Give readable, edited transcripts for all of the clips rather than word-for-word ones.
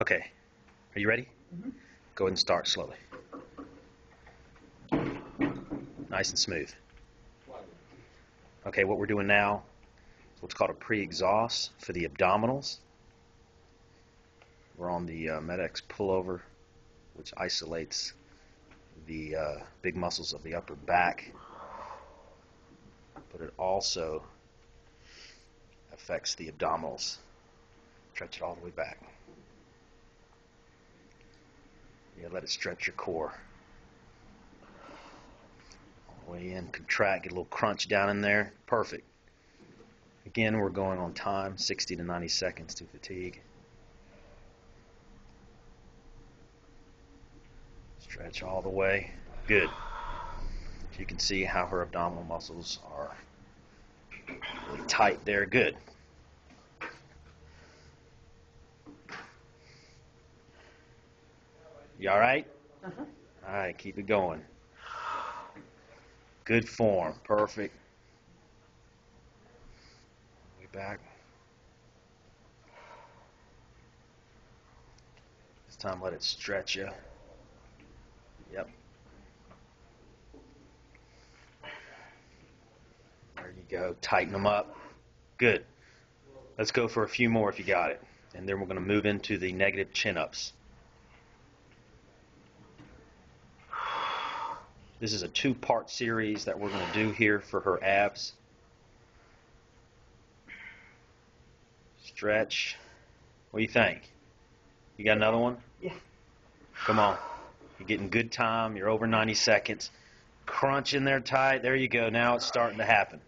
Okay, are you ready? Mm-hmm. Go ahead and start slowly. Nice and smooth. Okay, what we're doing now is what's called a pre-exhaust for the abdominals. We're on the Med-X pullover, which isolates the big muscles of the upper back, but it also affects the abdominals. Stretch it all the way back. Yeah, let it stretch your core. All the way in, contract, get a little crunch down in there. Perfect. Again, we're going on time, 60 to 90 seconds to fatigue. Stretch all the way. Good. So you can see how her abdominal muscles are really tight there. Good. You all right? Uh-huh. All right, keep it going. Good form. Perfect. Way back. This time let it stretch you. Yep. There you go. Tighten them up. Good. Let's go for a few more if you got it. And then we're going to move into the negative chin-ups. This is a two-part series that we're going to do here for her abs. Stretch. What do you think? You got another one? Yeah. Come on. You're getting good time. You're over 90 seconds. Crunch in there tight. There you go. Now it's starting to happen.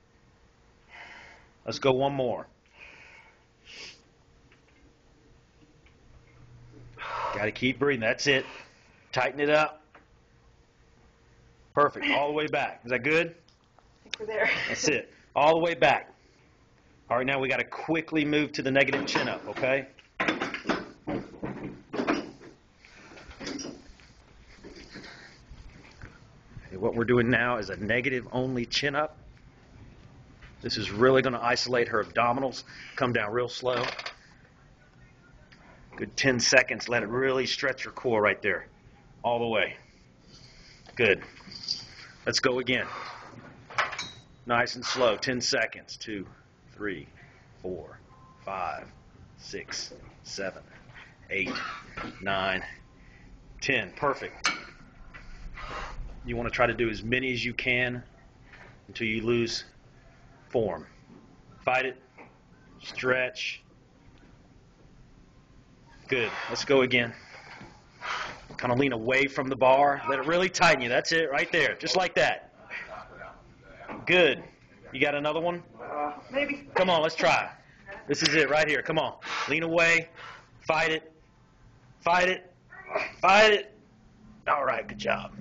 Let's go one more. Got to keep breathing. That's it. Tighten it up. Perfect. All the way back. Is that good? I think we're there. That's it. All the way back. All right, now we got to quickly move to the negative chin-up, okay? What we're doing now is a negative-only chin-up. This is really going to isolate her abdominals. Come down real slow. Good 10 seconds. Let it really stretch your core right there. All the way. Good. Let's go again. Nice and slow. 10 seconds. 2, 3, 4, 5, 6, 7, 8, 9, 10. Perfect. You want to try to do as many as you can until you lose form. Fight it. Stretch. Good. Let's go again. Kind of lean away from the bar. Let it really tighten you. That's it right there. Just like that. Good. You got another one? Maybe. Come on, let's try. This is it right here. Come on. Lean away. Fight it. Fight it. Fight it. All right, good job.